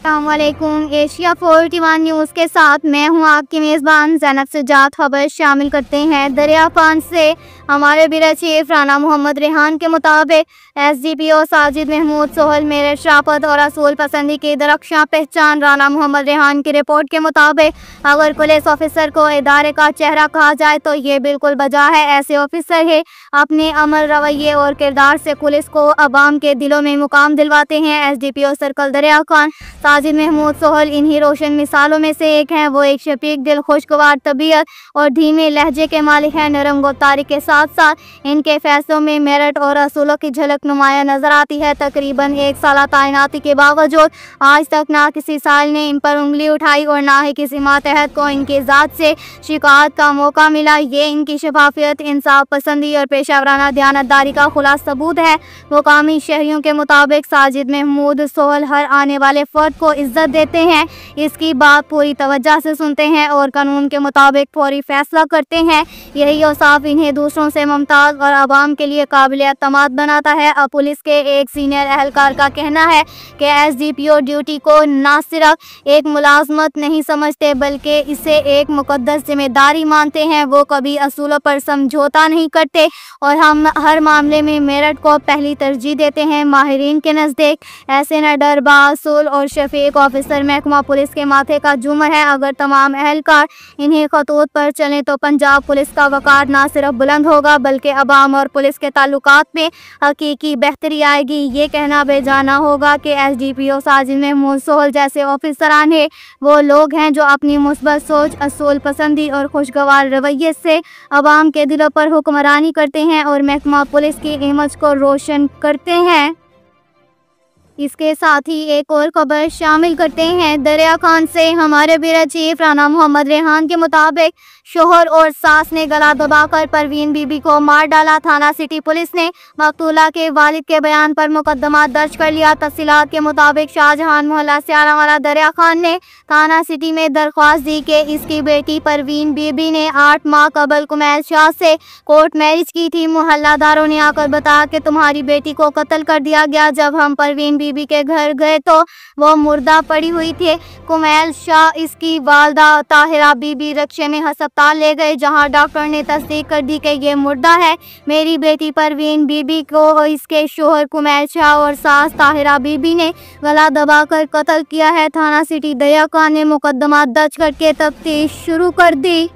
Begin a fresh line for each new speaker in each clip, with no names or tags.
अस्सलाम वालेकुम। Asia 41 news के साथ मैं हूं आपकी मेज़बान ज़ैनब सज्जाद। खबर शामिल करते हैं। दरिया खान से हमारे ब्यूरो चीफ राना मोहम्मद रेहान के मुताबिक SDPO साजिद महमूद सोहल मेरठ शराफत और असूल पसंदी की दरख्शां पहचान। राना मोहम्मद रेहान की रिपोर्ट के मुताबिक अगर पुलिस ऑफिसर को इदारे का चेहरा कहा जाए तो ये बिल्कुल बजा है। ऐसे ऑफिसर है अपने अमल रवैये और किरदार से पुलिस को अवाम के दिलों में मुकाम दिलवाते हैं। SDPO सर्कल दरिया खान साजिद महमूद सोहल इन्हीं रोशन मिसालों में से एक हैं। वो एक शफीक दिल, खुशगवार तबीयत और धीमे लहजे के मालिक हैं। नरम गुफ्तारी के साथ साथ इनके फैसलों में मेरठ और असूलों की झलक नुमाया नजर आती है। तकरीबन 1 साल तैनाती के बावजूद आज तक ना किसी साल ने इन पर उंगली उठाई और ना ही किसी मातहत को इनकी ज़ात से शिकायत का मौका मिला। ये इनकी शफाफियत, इंसाफ पसंदी और पेशावराना दयानतदारी का खुलास सबूत है। मुकामी शहरियों के मुताबिक साजिद महमूद सोहल हर आने वाले फर्द को इज्जत देते हैं, इसकी बात पूरी तवज्जो से सुनते हैं और कानून के मुताबिक फौरी फैसला करते हैं। यही औसाफ इन्हें दूसरों से मुमताज़ और आवाम के लिए काबिल एतमाद बनाता है। अब पुलिस के एक सीनियर एहलकार का कहना है कि SDPO ड्यूटी को न सिर्फ एक मुलाजमत नहीं समझते बल्कि इसे एक मुकद्दस जिम्मेदारी मानते हैं। वो कभी असूलों पर समझौता नहीं करते और हम हर मामले में मेरठ को पहली तरजीह देते हैं। माहिरीन के नज़दीक ऐसे न डर बासूल और शफीक ऑफिसर महकमा पुलिस के माथे का झूमर है। अगर तमाम एहलकार इन्हीं खतूत पर चलें तो पंजाब पुलिस का वक़ार न सिर्फ बुलंद होगा बल्कि अवाम और पुलिस के ताल्लुकात में हकीकी बेहतरी आएगी। ये कहना बेजाना होगा कि SDPO साजिद महमूद सोहल जैसे ऑफिसरान हैं वो लोग हैं जो अपनी मुस्बत सोच, असूल पसंदी और खुशगवार रवैये से अवाम के दिलों पर हुक्मरानी करते हैं और महकमा पुलिस की इमेज को रोशन करते हैं। इसके साथ ही एक और खबर शामिल करते हैं। दरिया खान से हमारे ब्यूरो चीफ राना मोहम्मद रेहान के मुताबिक शोहर और सास ने गला दबाकर परवीन बीबी को मार डाला। थाना सिटी पुलिस ने मकतूला के वालिद के बयान पर मुकदमा दर्ज कर लिया। तफसीलात के मुताबिक शाहजहान मोहल्ला सियारावाला दरिया खान ने थाना सिटी में दरख्वास्त दी कि इसकी बेटी परवीन बीबी ने 8 माह कबल कुमैल शाह से कोर्ट मैरिज की थी। मोहल्लादारों ने आकर बताया कि तुम्हारी बेटी को कत्ल कर दिया गया। जब हम परवीन बीबी के घर गए तो वो मुर्दा पड़ी हुई थी। कुमैल शाह इसकी वालदा ताहिरा बीबी रक्शे में अस्पताल ले गए जहां डॉक्टर ने तस्दीक कर दी कि ये मुर्दा है। मेरी बेटी परवीन बीबी को इसके शोहर कुमैल शाह और सास ताहिरा बीबी ने गला दबाकर कत्ल किया है। थाना सिटी दरिया खान ने मुकदमा दर्ज करके तफ्तीश शुरू कर दी।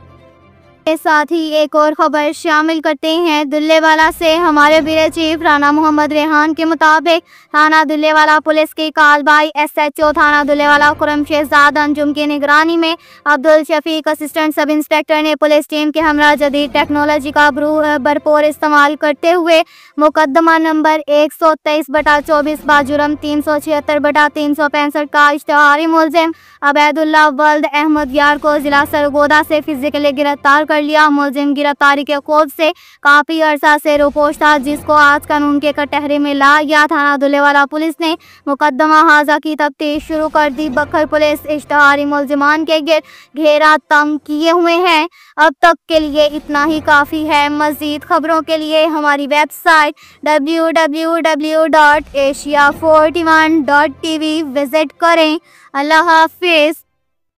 के साथ ही एक और खबर शामिल करते हैं। दुल्लेवाला से हमारे ब्यूरो चीफ राना मोहम्मद रेहान के मुताबिक थाना दुल्लेवाला पुलिस की कार्रवाई SHO थाना दुल्लेवाला खुरम शहजाद अंजुम की निगरानी में Abdul Shafiq assistant sub inspector ने पुलिस टीम के हमरा जदीद टेक्नोलॉजी का भरपूर इस्तेमाल करते हुए मुकदमा नंबर 123/24 बाजुर्म 376/365 का इश्तिहारी मुलजिम अबैदुल्ला वल्द अहमद यार को जिला सरगोदा से फिजिकली गिरफ्तार कर लिया। मुलजिम गिरफ्तारी के खौफ से काफी अरसा से रोपोश था, जिसको आज कानून के कटहरे में ला गया। थाना दुल्लेवाला पुलिस ने मुकदमा हाजा की तफ्तीश शुरू कर दी। बखर पुलिस इश्तिहारी मुलजिमान के गिर्द घेरा तंग किए हुए हैं। अब तक के लिए इतना ही काफ़ी है। मज़ीद खबरों के लिए हमारी वेबसाइट www.asia41.tv विजिट करें। अल्लाह हाफिज़।